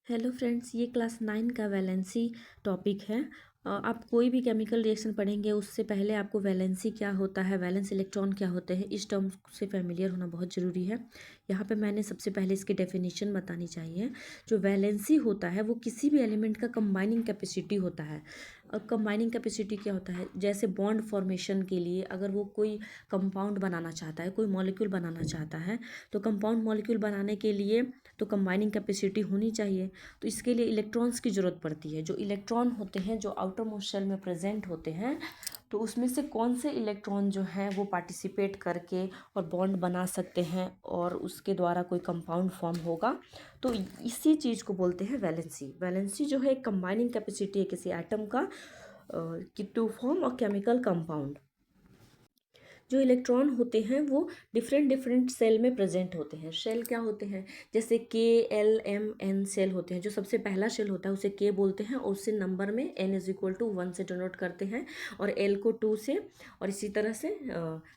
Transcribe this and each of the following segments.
Hello friends, ये class 9 का valency topic है। आप कोई भी केमिकल रिएक्शन पढ़ेंगे उससे पहले आपको वैलेंसी क्या होता है, वैलेंस इलेक्ट्रॉन क्या होते हैं, इस टर्म से फेमिलियर होना बहुत ज़रूरी है। यहाँ पे मैंने सबसे पहले इसकी डेफिनेशन बतानी चाहिए। जो वैलेंसी होता है वो किसी भी एलिमेंट का कंबाइनिंग कैपेसिटी होता है। अब कंबाइनिंग कैपेसिटी क्या होता है, जैसे बॉन्ड फॉर्मेशन के लिए अगर वो कोई कंपाउंड बनाना चाहता है, कोई मॉलिक्यूल बनाना चाहता है, तो कंपाउंड मॉलिक्यूल बनाने के लिए तो कंबाइनिंग कैपेसिटी होनी चाहिए। तो इसके लिए इलेक्ट्रॉन्स की ज़रूरत पड़ती है। जो इलेक्ट्रॉन होते हैं जो आउटर मोस्ट शेल में प्रेजेंट होते हैं, तो उसमें से कौन से इलेक्ट्रॉन जो हैं वो पार्टिसिपेट करके और बॉन्ड बना सकते हैं और उसके द्वारा कोई कंपाउंड फॉर्म होगा, तो इसी चीज़ को बोलते हैं वैलेंसी। वैलेंसी जो है एक कंबाइनिंग कैपेसिटी है किसी एटम का कि to form a chemical compound. जो इलेक्ट्रॉन होते हैं वो डिफरेंट डिफरेंट सेल में प्रेजेंट होते हैं। शेल क्या होते हैं, जैसे KLMN सेल होते हैं। जो सबसे पहला शेल होता है उसे K बोलते हैं और उससे नंबर में N=1 से डिनोट करते हैं, और L को 2 से, और इसी तरह से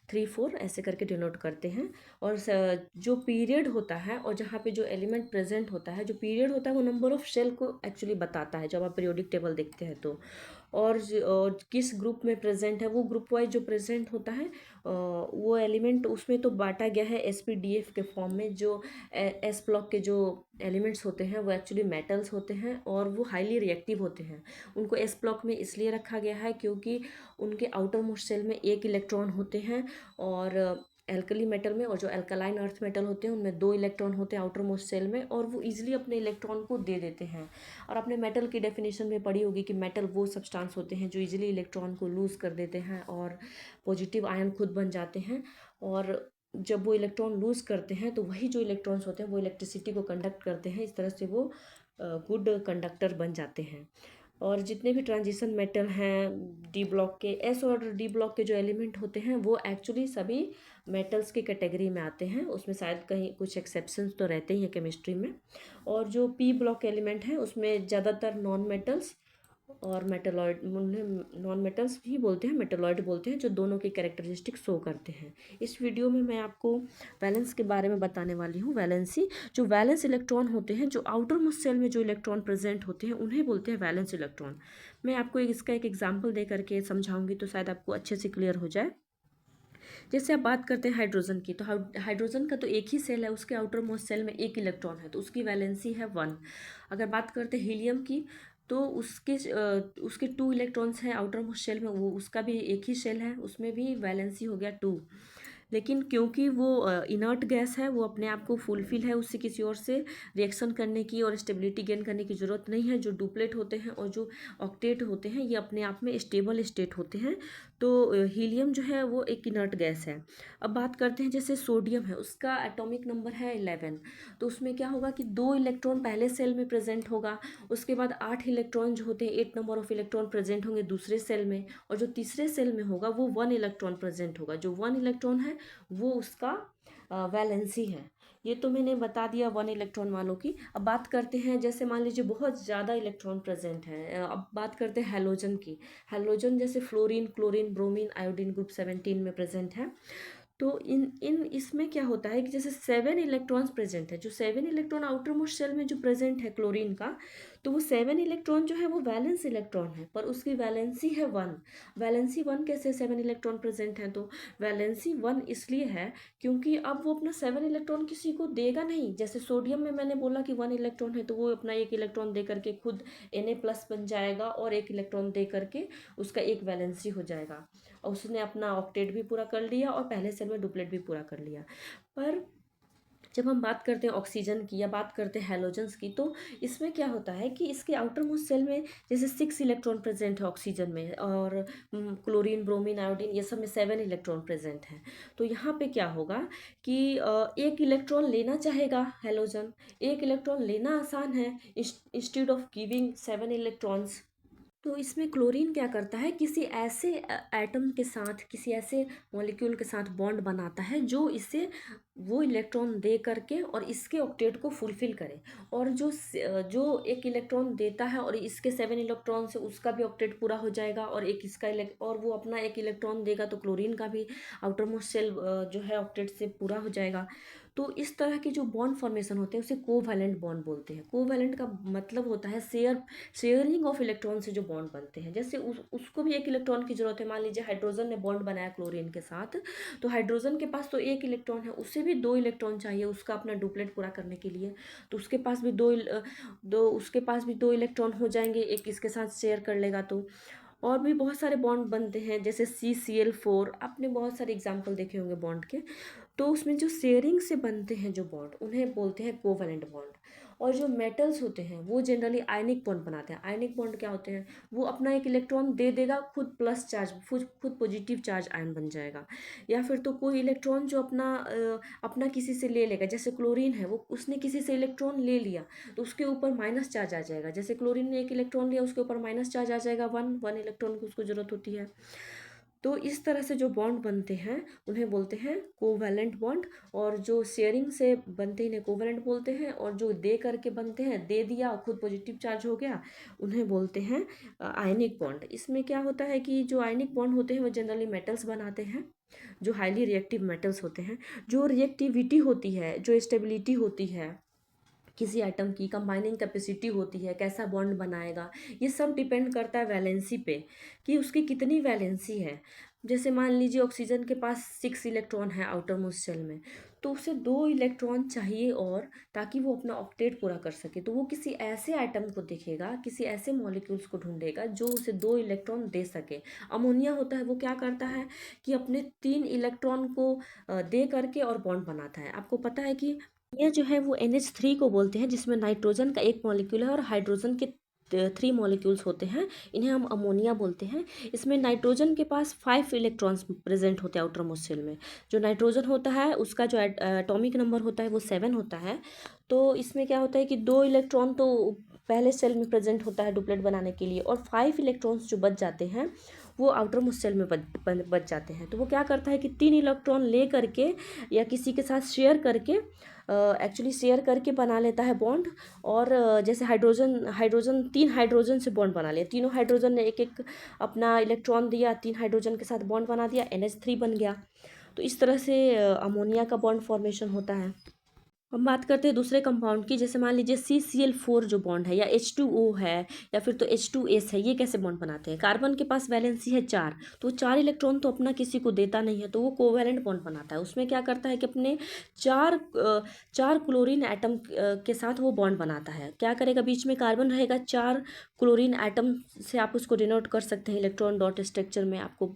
3 4 ऐसे करके डिनोट करते हैं। और जो पीरियड होता है और जहाँ पे जो एलिमेंट प्रेजेंट होता है, जो पीरियड होता है वो नंबर ऑफ शेल को एक्चुअली बताता है जब आप पीरियोडिक टेबल देखते हैं तो। और किस ग्रुप में प्रेजेंट है, वो ग्रुप वाइज जो प्रेजेंट होता है वो एलिमेंट उसमें तो बांटा गया है SPDF के फॉर्म में। जो एस ब्लॉक के जो एलिमेंट्स होते हैं वो एक्चुअली मेटल्स होते हैं और वो हाईली रिएक्टिव होते हैं। उनको एस ब्लॉक में इसलिए रखा गया है क्योंकि उनके आउटर मोस्ट सेल में एक इलेक्ट्रॉन होते हैं, और एल्कली मेटल में और जो एल्कलाइन अर्थ मेटल होते हैं उनमें 2 इलेक्ट्रॉन होते हैं आउटर मोस्ट सेल में, और वो इजीली अपने इलेक्ट्रॉन को दे देते हैं। और आपने मेटल की डेफिनेशन में पढ़ी होगी कि मेटल वो सब्सटेंस होते हैं जो इजीली इलेक्ट्रॉन को लूज़ कर देते हैं और पॉजिटिव आयन खुद बन जाते हैं। और जब वो इलेक्ट्रॉन लूज़ करते हैं तो वही जो इलेक्ट्रॉन्स होते हैं वो इलेक्ट्रिसिटी को कंडक्ट करते हैं। इस तरह से वो गुड कंडक्टर बन जाते हैं। और जितने भी ट्रांजिशन मेटल हैं डी ब्लॉक के, एस और डी ब्लॉक के जो एलिमेंट होते हैं वो एक्चुअली सभी मेटल्स की कैटेगरी में आते हैं। उसमें शायद कहीं कुछ एक्सेप्शंस तो रहते ही हैं केमिस्ट्री में। और जो पी ब्लॉक एलिमेंट हैं उसमें ज़्यादातर नॉन मेटल्स और मेटलॉइड, उन्हें नॉन मेटल्स भी बोलते हैं, मेटलॉइड बोलते हैं, जो दोनों की कैरेक्टरिस्टिक शो करते हैं। इस वीडियो में मैं आपको वैलेंस के बारे में बताने वाली हूँ। वैलेंसी, जो वैलेंस इलेक्ट्रॉन होते हैं, जो आउटर मोस्ट सेल में जो इलेक्ट्रॉन प्रेजेंट होते हैं उन्हें बोलते हैं वैलेंस इलेक्ट्रॉन। मैं आपको इसका एक एग्जाम्पल दे करके समझाऊंगी तो शायद आपको अच्छे से क्लियर हो जाए। जैसे आप बात करते हैं हाइड्रोजन की, तो हाइड्रोजन का तो एक ही सेल है, उसके आउटर मोस्ट सेल में एक इलेक्ट्रॉन है तो उसकी वैलेंसी है 1। अगर बात करते हैं हीलियम की, तो उसके 2 इलेक्ट्रॉन्स हैं आउटर मोस्ट शेल में, वो उसका भी एक ही शेल है, उसमें भी वैलेंसी हो गया 2। लेकिन क्योंकि वो इनर्ट गैस है, वो अपने आप को फुलफिल है, उससे किसी और से रिएक्शन करने की और स्टेबिलिटी गेन करने की ज़रूरत नहीं है। जो डुप्लेट होते हैं और जो ऑक्टेट होते हैं ये अपने आप में स्टेबल स्टेट होते हैं। तो हीलियम जो है वो एक इनर्ट गैस है। अब बात करते हैं जैसे सोडियम है, उसका एटॉमिक नंबर है 11। तो उसमें क्या होगा कि 2 इलेक्ट्रॉन पहले सेल में प्रेजेंट होगा, उसके बाद 8 इलेक्ट्रॉन जो होते हैं, 8 नंबर ऑफ इलेक्ट्रॉन प्रेजेंट होंगे दूसरे सेल में, और जो तीसरे सेल में होगा वो 1 इलेक्ट्रॉन प्रेजेंट होगा। जो 1 इलेक्ट्रॉन है वो उसका वैलेंसी है। ये तो मैंने बता दिया 1 इलेक्ट्रॉन वालों की। अब बात करते हैं जैसे मान लीजिए बहुत ज़्यादा इलेक्ट्रॉन प्रेजेंट है, अब बात करते हैं हैलोजन की। हैलोजन जैसे fluorine, chlorine, bromine, iodine group 17 में प्रेजेंट है। तो इन इन इसमें क्या होता है कि जैसे 7 इलेक्ट्रॉन्स प्रेजेंट है, जो 7 इलेक्ट्रॉन आउटर मोस्ट शेल में जो प्रेजेंट है क्लोरीन का, तो वो 7 इलेक्ट्रॉन जो है वो वैलेंस इलेक्ट्रॉन है, पर उसकी वैलेंसी है 1। वैलेंसी 1 कैसे, 7 इलेक्ट्रॉन प्रेजेंट है तो वैलेंसी 1 इसलिए है क्योंकि अब वो अपना 7 इलेक्ट्रॉन किसी को देगा नहीं। जैसे सोडियम में मैंने बोला कि 1 इलेक्ट्रॉन है तो वो अपना 1 इलेक्ट्रॉन दे करके खुद Na+ बन जाएगा और 1 इलेक्ट्रॉन दे करके उसका एक वैलेंसी हो जाएगा, और उसने अपना ऑक्टेट भी पूरा कर लिया और पहले सेल में डुप्लेट भी पूरा कर लिया। पर जब हम बात करते हैं ऑक्सीजन की या बात करते हैं हैलोजन्स की, तो इसमें क्या होता है कि इसके आउटर मोस्ट सेल में जैसे 6 इलेक्ट्रॉन प्रेजेंट है ऑक्सीजन में, और क्लोरीन, ब्रोमीन, आयोडीन ये सब में 7 इलेक्ट्रॉन प्रेजेंट है। तो यहाँ पे क्या होगा कि एक इलेक्ट्रॉन लेना चाहेगा हैलोजन, एक इलेक्ट्रॉन लेना आसान है इंस्टेड ऑफ गिविंग 7 इलेक्ट्रॉन्स। तो इसमें क्लोरीन क्या करता है, किसी ऐसे एटम के साथ, किसी ऐसे मॉलिक्यूल के साथ बॉन्ड बनाता है जो इसे वो इलेक्ट्रॉन दे करके और इसके ऑक्टेट को फुलफिल करे। और जो एक इलेक्ट्रॉन देता है और इसके 7 इलेक्ट्रॉन से उसका भी ऑक्टेट पूरा हो जाएगा, और एक इसका और वो अपना एक इलेक्ट्रॉन देगा तो क्लोरीन का भी आउटर मोस्ट शेल जो है ऑक्टेट से पूरा हो जाएगा। तो इस तरह के जो बॉन्ड फॉर्मेशन होते हैं उसे कोवैलेंट बॉन्ड बोलते हैं। कोवैलेंट का मतलब होता है शेयरिंग ऑफ इलेक्ट्रॉन से जो बॉन्ड बनते हैं। जैसे उसको भी एक इलेक्ट्रॉन की जरूरत है। मान लीजिए हाइड्रोजन ने बॉन्ड बनाया क्लोरीन के साथ, तो हाइड्रोजन के पास तो एक इलेक्ट्रॉन है, उसे भी दो इलेक्ट्रॉन चाहिए उसका अपना डुप्लेट पूरा करने के लिए। तो उसके पास भी दो इलेक्ट्रॉन हो जाएंगे, एक इसके साथ शेयर कर लेगा। तो और भी बहुत सारे बॉन्ड बनते हैं, जैसे CCl4, आपने बहुत सारे एग्जाम्पल देखे होंगे बॉन्ड के। तो उसमें जो शेयरिंग से बनते हैं जो बॉन्ड, उन्हें बोलते हैं कोवैलेंट बॉन्ड। और जो मेटल्स होते हैं वो जनरली आयनिक बॉन्ड बनाते हैं। आयनिक बॉन्ड क्या होते हैं, वो अपना एक इलेक्ट्रॉन दे देगा, खुद प्लस चार्ज, खुद पॉजिटिव चार्ज आयन बन जाएगा। या फिर तो कोई इलेक्ट्रॉन जो अपना किसी से ले लेगा, जैसे क्लोरीन है, वो उसने किसी से इलेक्ट्रॉन ले लिया तो उसके ऊपर माइनस चार्ज आ जाएगा। जैसे क्लोरीन ने एक इलेक्ट्रॉन लिया, उसके ऊपर माइनस चार्ज आ जाएगा, वन इलेक्ट्रॉन की उसको जरूरत होती है। तो इस तरह से जो बॉन्ड बनते हैं उन्हें बोलते हैं कोवैलेंट बॉन्ड। और जो शेयरिंग से बनते हैं इन्हें कोवैलेंट बोलते हैं। और जो दे करके बनते हैं, दे दिया और खुद पॉजिटिव चार्ज हो गया, उन्हें बोलते हैं आयनिक बॉन्ड। इसमें क्या होता है कि जो आयनिक बॉन्ड होते हैं वो जनरली मेटल्स बनाते हैं, जो हाईली रिएक्टिव मेटल्स होते हैं। जो रिएक्टिविटी होती है, जो स्टेबिलिटी होती है किसी एटम की, कंबाइनिंग कैपेसिटी होती है, कैसा बॉन्ड बनाएगा, ये सब डिपेंड करता है वैलेंसी पे, कि उसकी कितनी वैलेंसी है। जैसे मान लीजिए ऑक्सीजन के पास 6 इलेक्ट्रॉन है आउटर मोस्ट शेल में, तो उसे 2 इलेक्ट्रॉन चाहिए और, ताकि वो अपना ऑक्टेट पूरा कर सके। तो वो किसी ऐसे एटम को देखेगा, किसी ऐसे मॉलिक्यूल्स को ढूंढेगा जो उसे 2 इलेक्ट्रॉन दे सके। अमोनिया होता है, वो क्या करता है कि अपने 3 इलेक्ट्रॉन को दे करके और बॉन्ड बनाता है। आपको पता है कि ये जो है वो NH3 को बोलते हैं, जिसमें नाइट्रोजन का एक मॉलिक्यूल है और हाइड्रोजन के 3 मॉलिक्यूल्स होते हैं। इन्हें हम अमोनिया बोलते हैं। इसमें नाइट्रोजन के पास 5 इलेक्ट्रॉन्स प्रेजेंट होते हैं आउटर मोस्ट शेल में। जो नाइट्रोजन होता है उसका जो एटॉमिक नंबर होता है वो 7 होता है। तो इसमें क्या होता है कि 2 इलेक्ट्रॉन तो पहले सेल में प्रेजेंट होता है डुप्लेट बनाने के लिए, और 5 इलेक्ट्रॉन्स जो बच जाते हैं वो आउटर मोस्ट शेल में बच जाते हैं। तो वो क्या करता है कि 3 इलेक्ट्रॉन ले करके या किसी के साथ शेयर करके, एक्चुअली शेयर करके बना लेता है बॉन्ड। और जैसे हाइड्रोजन 3 हाइड्रोजन से बॉन्ड बना लिया, तीनों हाइड्रोजन ने एक एक अपना इलेक्ट्रॉन दिया, 3 हाइड्रोजन के साथ बॉन्ड बना दिया, NH3 बन गया। तो इस तरह से अमोनिया का बॉन्ड फॉर्मेशन होता है। हम बात करते हैं दूसरे कंपाउंड की। जैसे मान लीजिए CCl4 जो बॉन्ड है, या H2O है, या फिर तो H2S है, ये कैसे बॉन्ड बनाते हैं। कार्बन के पास वैलेंसी है 4, तो 4 इलेक्ट्रॉन तो अपना किसी को देता नहीं है, तो वो कोवैलेंट बॉन्ड बनाता है। उसमें क्या करता है कि अपने 4 क्लोरीन एटम के साथ वो बॉन्ड बनाता है। क्या करेगा, बीच में कार्बन रहेगा, 4 क्लोरीन एटम से आप उसको डिनोट कर सकते हैं इलेक्ट्रॉन डॉट स्ट्रक्चर में। आपको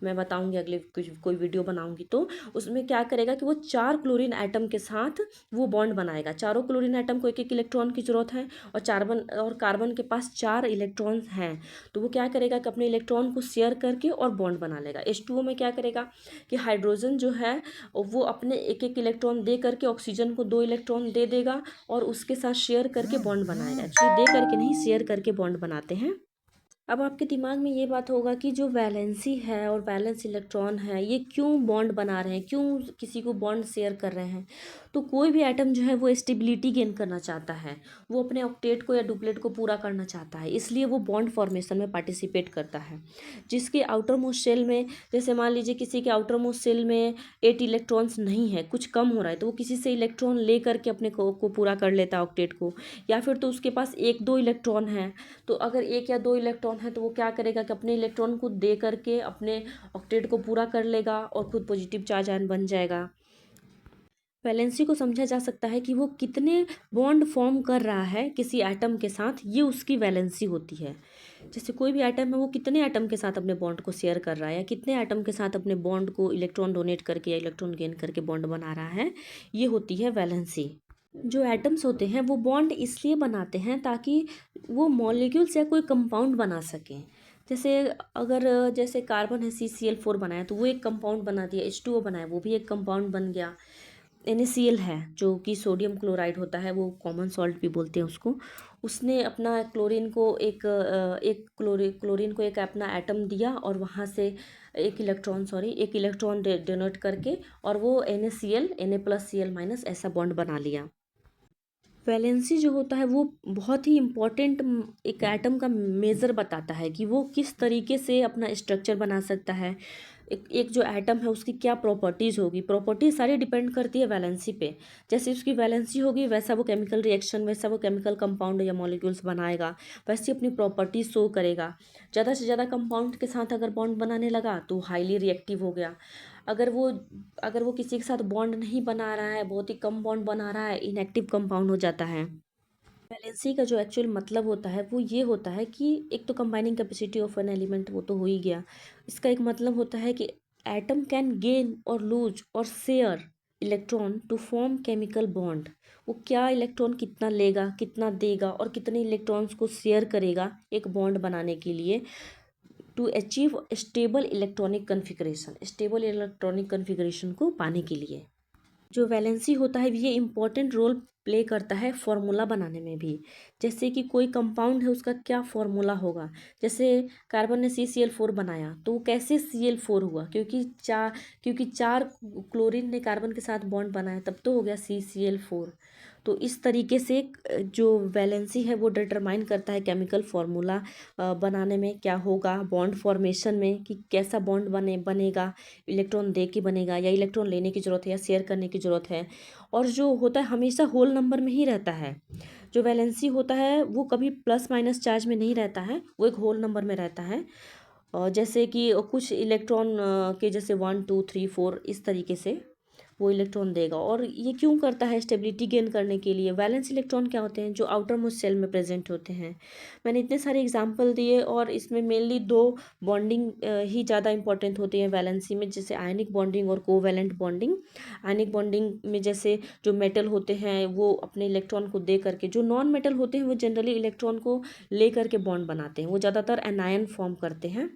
मैं बताऊंगी अगले कोई वीडियो बनाऊंगी तो उसमें क्या करेगा कि वो 4 क्लोरीन एटम के साथ वो बॉन्ड बनाएगा। चारों क्लोरीन एटम को एक एक इलेक्ट्रॉन की जरूरत है, और कार्बन के पास 4 इलेक्ट्रॉन हैं। तो वो क्या करेगा कि अपने इलेक्ट्रॉन को शेयर करके और बॉन्ड बना लेगा। H2O में क्या करेगा कि हाइड्रोजन जो है वो अपने एक एक इलेक्ट्रॉन दे करके ऑक्सीजन को 2 इलेक्ट्रॉन दे देगा और उसके साथ शेयर करके बॉन्ड बनाएगा। एक्चुअली दे करके नहीं, शेयर करके बॉन्ड बनाते हैं। अब आपके दिमाग में ये बात होगा कि जो वैलेंसी है और वैलेंस इलेक्ट्रॉन है, ये क्यों बॉन्ड बना रहे हैं, क्यों किसी को बॉन्ड शेयर कर रहे हैं। तो कोई भी एटम जो है वो स्टेबिलिटी गेन करना चाहता है, वो अपने ऑक्टेट को या डुप्लेट को पूरा करना चाहता है, इसलिए वो बॉन्ड फॉर्मेशन में पार्टिसिपेट करता है। जिसके आउटर मोस्ट शेल में, जैसे मान लीजिए किसी के आउटर मोस्ट शेल में 8 इलेक्ट्रॉन्स नहीं है, कुछ कम हो रहा है, तो वो किसी से इलेक्ट्रॉन ले करके अपने को पूरा कर लेता है ऑक्टेट को। या फिर तो उसके पास 1-2 इलेक्ट्रॉन है, तो अगर 1 या 2 इलेक्ट्रॉन है तो वो क्या करेगा कि अपने इलेक्ट्रॉन को दे करके अपने ऑक्टेट को पूरा कर लेगा और खुद पॉजिटिव चार्ज आयन बन जाएगा। वैलेंसी को समझा जा सकता है कि वो कितने बॉन्ड फॉर्म कर रहा है किसी एटम के साथ, ये उसकी वैलेंसी होती है। जैसे कोई भी एटम है वो कितने एटम के साथ अपने बॉन्ड को शेयर कर रहा है, या कितने एटम के साथ अपने बॉन्ड को इलेक्ट्रॉन डोनेट करके या इलेक्ट्रॉन गेन करके बॉन्ड बना रहा है, ये होती है वैलेंसी। जो एटम्स होते हैं वो बॉन्ड इसलिए बनाते हैं ताकि वो मॉलिक्यूल्स या कोई कंपाउंड बना सकें। जैसे अगर जैसे कार्बन है, CCl4 बनाया तो वो एक कंपाउंड बना दिया, H2O बनाया वो भी एक कंपाउंड बन गया। NaCl है जो कि सोडियम क्लोराइड होता है, वो कॉमन सॉल्ट भी बोलते हैं उसको। उसने अपना क्लोरीन को एक क्लोरीन को एक अपना एटम दिया और वहाँ से एक इलेक्ट्रॉन डोनेट करके, और वो NaCl Na+Cl- ऐसा बॉन्ड बना लिया। वैलेंसी जो होता है वो बहुत ही इम्पॉर्टेंट एक एटम का मेज़र बताता है कि वो किस तरीके से अपना स्ट्रक्चर बना सकता है। एक जो एटम है उसकी क्या प्रॉपर्टीज़ होगी। प्रॉपर्टीज सारी डिपेंड करती है वैलेंसी पे। जैसे उसकी वैलेंसी होगी वैसा वो केमिकल रिएक्शन, वैसा वो केमिकल कंपाउंड या मॉलिक्यूल्स बनाएगा, वैसे अपनी प्रॉपर्टीज शो करेगा। ज़्यादा से ज़्यादा कंपाउंड के साथ अगर बॉन्ड बनाने लगा तो हाईली रिएक्टिव हो गया। अगर वो अगर वो किसी के साथ बॉन्ड नहीं बना रहा है, बहुत ही कम बॉन्ड बना रहा है, इनएक्टिव कंपाउंड हो जाता है। वैलेंसी का जो एक्चुअल मतलब होता है वो ये होता है कि एक तो combining capacity of an element, वो तो हो ही गया। इसका एक मतलब होता है कि एटम कैन गेन और लूज और share electron to form chemical bond. वो क्या इलेक्ट्रॉन कितना लेगा, कितना देगा और कितने इलेक्ट्रॉन्स को शेयर करेगा एक बॉन्ड बनाने के लिए, to achieve stable electronic configuration, stable electronic configuration को पाने के लिए। जो वैलेंसी होता है ये इम्पोर्टेंट रोल प्ले करता है फार्मूला बनाने में भी। जैसे कि कोई कंपाउंड है उसका क्या फार्मूला होगा। जैसे कार्बन ने CCl4 बनाया तो वो कैसे Cl4 हुआ, क्योंकि चार क्लोरीन ने कार्बन के साथ बॉन्ड बनाया तब तो हो गया CCl4। तो इस तरीके से जो वैलेंसी है वो डिटरमाइन करता है केमिकल फार्मूला बनाने में क्या होगा, बॉन्ड फॉर्मेशन में कि कैसा बॉन्ड बनेगा, इलेक्ट्रॉन दे के बनेगा या इलेक्ट्रॉन लेने की ज़रूरत है या शेयर करने की ज़रूरत है। और जो होता है हमेशा होल नंबर में ही रहता है। जो वैलेंसी होता है वो कभी प्लस माइनस चार्ज में नहीं रहता है, वो एक होल नंबर में रहता है। और जैसे कि कुछ इलेक्ट्रॉन के जैसे 1 2 3 4 इस तरीके से वो इलेक्ट्रॉन देगा। और ये क्यों करता है, स्टेबिलिटी गेन करने के लिए। वैलेंस इलेक्ट्रॉन क्या होते हैं, जो आउटर मोस्ट सेल में प्रेजेंट होते हैं। मैंने इतने सारे एग्जांपल दिए और इसमें मेनली दो बॉन्डिंग ही ज़्यादा इंपॉर्टेंट होती है वैलेंसी में, जैसे आयनिक बॉन्डिंग और कोवैलेंट बॉन्डिंग। आयनिक बॉन्डिंग में जैसे जो मेटल होते हैं वो अपने इलेक्ट्रॉन को दे करके, जो नॉन मेटल होते हैं वो जनरली इलेक्ट्रॉन को ले करके बॉन्ड बनाते हैं, वो ज़्यादातर एनायन फॉर्म करते हैं।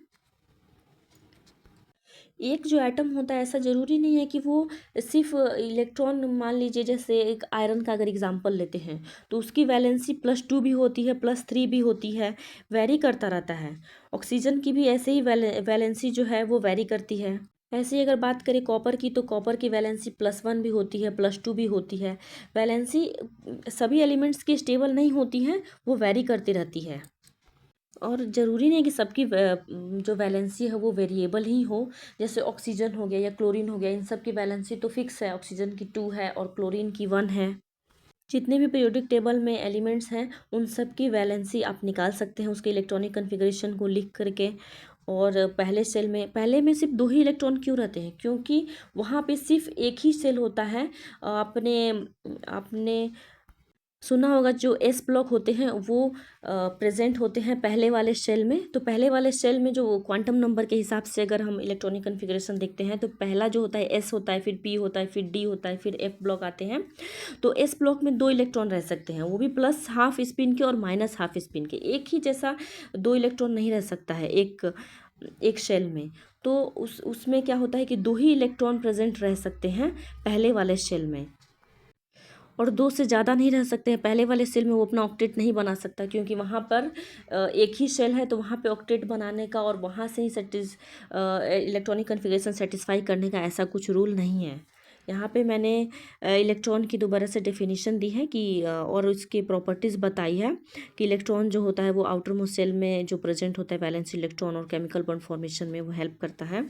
एक जो एटम होता है ऐसा ज़रूरी नहीं है कि वो सिर्फ इलेक्ट्रॉन, मान लीजिए जैसे एक आयरन का अगर एग्जांपल लेते हैं तो उसकी वैलेंसी +2 भी होती है, +3 भी होती है, वेरी करता रहता है। ऑक्सीजन की भी ऐसे ही वैलेंसी जो है वो वेरी करती है। ऐसे ही अगर बात करें कॉपर की तो कॉपर की वैलेंसी +1 भी होती है, +2 भी होती है। वैलेंसी सभी एलिमेंट्स की स्टेबल नहीं होती है, वो वेरी करती रहती है। और ज़रूरी नहीं है कि सबकी जो वैलेंसी है वो वेरिएबल ही हो। जैसे ऑक्सीजन हो गया या क्लोरीन हो गया, इन सब की वैलेंसी तो फिक्स है, ऑक्सीजन की 2 है और क्लोरीन की 1 है। जितने भी पीरियोडिक टेबल में एलिमेंट्स हैं उन सब की वैलेंसी आप निकाल सकते हैं उसके इलेक्ट्रॉनिक कन्फिग्रेशन को लिख करके। और पहले में सिर्फ 2 ही इलेक्ट्रॉन क्यों रहते हैं, क्योंकि वहाँ पे सिर्फ एक ही सेल होता है। आपने आपने सुना होगा जो एस ब्लॉक होते हैं वो प्रेजेंट होते हैं पहले वाले शेल में। तो पहले वाले शेल में जो क्वांटम नंबर के हिसाब से अगर हम इलेक्ट्रॉनिक कन्फिग्रेशन देखते हैं तो पहला जो होता है एस होता है, फिर पी होता है, फिर डी होता है, फिर एफ ब्लॉक आते हैं। तो एस ब्लॉक में 2 इलेक्ट्रॉन रह सकते हैं, वो भी प्लस हाफ स्पिन के और माइनस हाफ स्पिन के। एक ही जैसा 2 इलेक्ट्रॉन नहीं रह सकता है एक एक शेल में। तो उसमें क्या होता है कि 2 ही इलेक्ट्रॉन प्रेजेंट रह सकते हैं पहले वाले शेल में, और 2 से ज़्यादा नहीं रह सकते हैं। पहले वाले सेल में वो अपना ऑक्टेट नहीं बना सकता, क्योंकि वहाँ पर एक ही सेल है तो वहाँ पे ऑक्टेट बनाने का और वहाँ से ही इलेक्ट्रॉनिक कन्फिग्रेशन सेटिस्फाई करने का ऐसा कुछ रूल नहीं है। यहाँ पे मैंने इलेक्ट्रॉन की दोबारा से डेफिनेशन दी है कि और उसकी प्रॉपर्टीज़ बताई है कि इलेक्ट्रॉन जो होता है वो आउटर मोस्ट सेल में जो प्रेजेंट होता है वैलेंस इलेक्ट्रॉन और केमिकल बॉन्ड फॉर्मेशन में वो हेल्प करता है।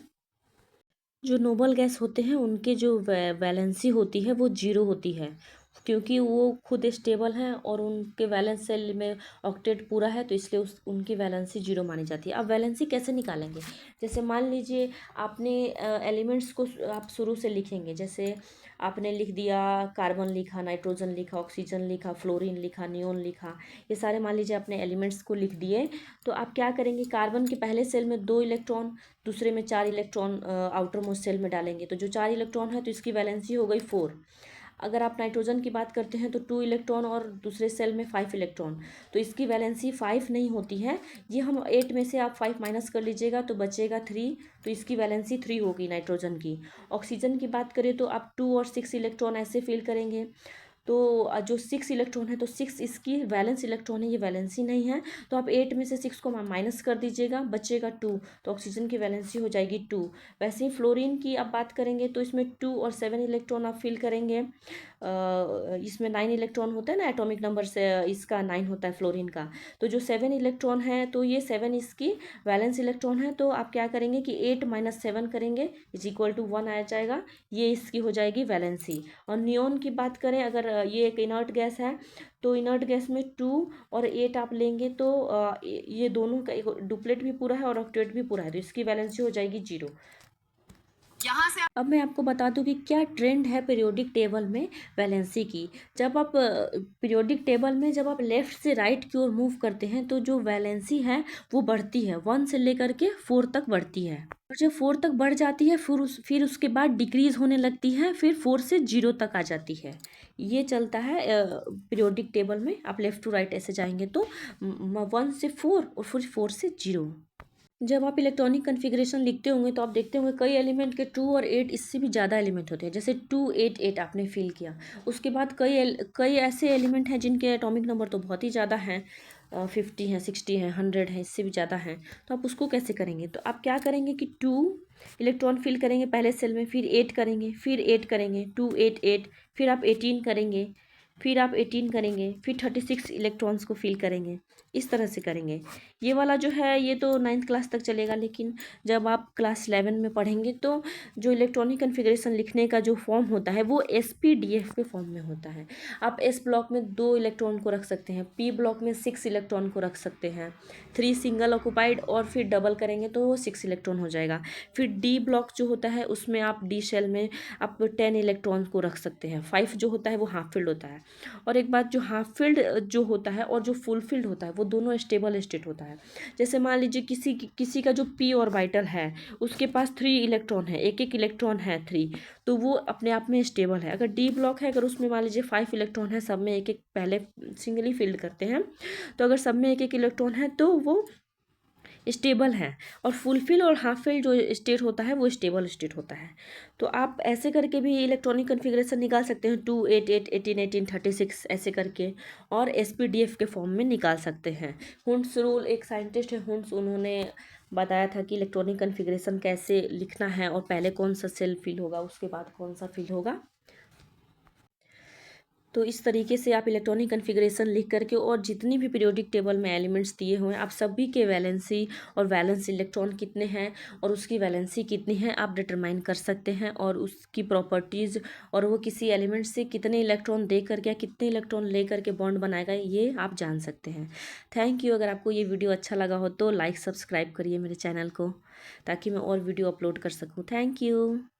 जो नोबल गैस होते हैं उनके जो वैलेंसी होती है वो 0 होती है, क्योंकि वो खुद स्टेबल हैं और उनके वैलेंस सेल में ऑक्टेट पूरा है, तो इसलिए उनकी वैलेंसी 0 मानी जाती है। अब वैलेंसी कैसे निकालेंगे, जैसे मान लीजिए आपने एलिमेंट्स को आप शुरू से लिखेंगे। जैसे आपने लिख दिया कार्बन लिखा, नाइट्रोजन लिखा, ऑक्सीजन लिखा, फ्लोरीन लिखा, नियोन लिखा, ये सारे मान लीजिए आपने एलिमेंट्स को लिख दिए। तो आप क्या करेंगे, कार्बन के पहले सेल में 2 इलेक्ट्रॉन, दूसरे में 4 इलेक्ट्रॉन आउटर मोस्ट सेल में डालेंगे। तो जो 4 इलेक्ट्रॉन है तो इसकी वैलेंसी हो गई 4। अगर आप नाइट्रोजन की बात करते हैं तो 2 इलेक्ट्रॉन और दूसरे सेल में 5 इलेक्ट्रॉन, तो इसकी वैलेंसी 5 नहीं होती है। ये हम 8 में से आप 5 माइनस कर लीजिएगा तो बचेगा 3, तो इसकी वैलेंसी 3 होगी नाइट्रोजन की। ऑक्सीजन की बात करें तो आप 2 और 6 इलेक्ट्रॉन ऐसे फिल करेंगे। तो जो 6 इलेक्ट्रॉन है तो 6 इसकी वैलेंस इलेक्ट्रॉन है, ये वैलेंसी नहीं है। तो आप 8 में से 6 को माइनस कर दीजिएगा, बचेगा 2, तो ऑक्सीजन की वैलेंसी हो जाएगी 2। वैसे ही फ्लोरीन की आप बात करेंगे तो इसमें 2 और 7 इलेक्ट्रॉन आप फिल करेंगे। इसमें 9 इलेक्ट्रॉन होता है ना, एटॉमिक नंबर से इसका 9 होता है फ्लोरीन का। तो जो 7 इलेक्ट्रॉन है तो ये 7 इसकी वैलेंस इलेक्ट्रॉन है। तो आप क्या करेंगे कि 8 - 7 करेंगे इज इक्वल टू 1 आ जाएगा, ये इसकी हो जाएगी वैलेंसी। और नियोन की बात करें, अगर ये एक इनर्ट गैस है तो इनर्ट गैस में 2 और 8 आप लेंगे तो ये दोनों का एक डुप्लेट भी पूरा है और ऑक्टेट भी पूरा है, तो इसकी वैलेंसी हो जाएगी 0। यहाँ से अब मैं आपको बता दूं कि क्या ट्रेंड है पीरियोडिक टेबल में वैलेंसी की। जब आप पीरियोडिक टेबल में जब आप लेफ्ट से राइट की ओर मूव करते हैं तो जो वैलेंसी है वो बढ़ती है, 1 से लेकर के 4 तक बढ़ती है। और जब 4 तक बढ़ जाती है फिर उसके बाद डिक्रीज होने लगती है, फिर 4 से 0 तक आ जाती है। ये चलता है पीरियोडिक टेबल में। आप लेफ्ट टू राइट ऐसे जाएंगे तो 1 से 4 और फिर 4 से 0। जब आप इलेक्ट्रॉनिक कन्फिग्रेशन लिखते होंगे तो आप देखते होंगे कई एलिमेंट के 2 और 8 इससे भी ज़्यादा एलिमेंट होते हैं, जैसे 2 8 8 आपने फील किया। उसके बाद कई ऐसे एलिमेंट हैं जिनके एटॉमिक नंबर तो बहुत ही ज़्यादा हैं, 50 हैं, 60 हैं, 100 हैं, इससे भी ज़्यादा हैं। तो आप उसको कैसे करेंगे? तो आप क्या करेंगे कि 2 इलेक्ट्रॉन फिल करेंगे पहले सेल में, फिर 8 करेंगे, फिर 8 करेंगे, 2 8 8, फिर आप 18 करेंगे, फिर आप 18 करेंगे, फिर 36 इलेक्ट्रॉन्स को फिल करेंगे। इस तरह से करेंगे। ये वाला जो है ये तो 9th क्लास तक चलेगा, लेकिन जब आप क्लास 11 में पढ़ेंगे तो जो इलेक्ट्रॉनिक कन्फिग्रेशन लिखने का जो फॉर्म होता है वो SPDF के फॉर्म में होता है। आप S ब्लॉक में 2 इलेक्ट्रॉन को रख सकते हैं, P ब्लॉक में 6 इलेक्ट्रॉन को रख सकते हैं, 3 सिंगल ऑक्यूपाइड और फिर डबल करेंगे तो वो 6 इलेक्ट्रॉन हो जाएगा। फिर D ब्लॉक जो होता है उसमें आप D शेल में आप 10 इलेक्ट्रॉन को रख सकते हैं। 5 जो होता है वो हाफ फिल्ड होता है। और एक बात, जो हाफ फील्ड जो होता है और जो फुल फील्ड होता है वो दोनों स्टेबल स्टेट होता है। जैसे मान लीजिए किसी का जो p ऑर्बिटल है उसके पास 3 इलेक्ट्रॉन है, एक एक इलेक्ट्रॉन है 3, तो वो अपने आप में स्टेबल है। अगर d ब्लॉक है, अगर उसमें मान लीजिए 5 इलेक्ट्रॉन है, सब में एक एक, पहले सिंगली फील्ड करते हैं, तो अगर सब में एक एक इलेक्ट्रॉन है तो वो स्टेबल है। और फुलफिल और हाफ फिल जो स्टेट होता है वो स्टेबल स्टेट होता है। तो आप ऐसे करके भी इलेक्ट्रॉनिक कन्फिग्रेशन निकाल सकते हैं, 2 8 8 18 18 36 ऐसे करके, और SPDF के फॉर्म में निकाल सकते हैं। हुंड्स रूल, एक साइंटिस्ट है हुंड्स, उन्होंने बताया था कि इलेक्ट्रॉनिक कन्फिग्रेशन कैसे लिखना है और पहले कौन सा सेल फिल होगा उसके बाद कौन सा फिल होगा। तो इस तरीके से आप इलेक्ट्रॉनिक कन्फिग्रेशन लिख करके, और जितनी भी पीरियोडिक टेबल में एलिमेंट्स दिए हुए हैं आप सभी के वैलेंसी और वैलेंस इलेक्ट्रॉन कितने हैं और उसकी वैलेंसी कितनी है आप डिटरमाइन कर सकते हैं, और उसकी प्रॉपर्टीज़ और वो किसी एलिमेंट से कितने इलेक्ट्रॉन दे करके या कितने इलेक्ट्रॉन ले करके बॉन्ड बनाएगा ये आप जान सकते हैं। Thank you. अगर आपको ये वीडियो अच्छा लगा हो तो लाइक सब्सक्राइब करिए मेरे चैनल को, ताकि मैं और वीडियो अपलोड कर सकूँ। Thank you.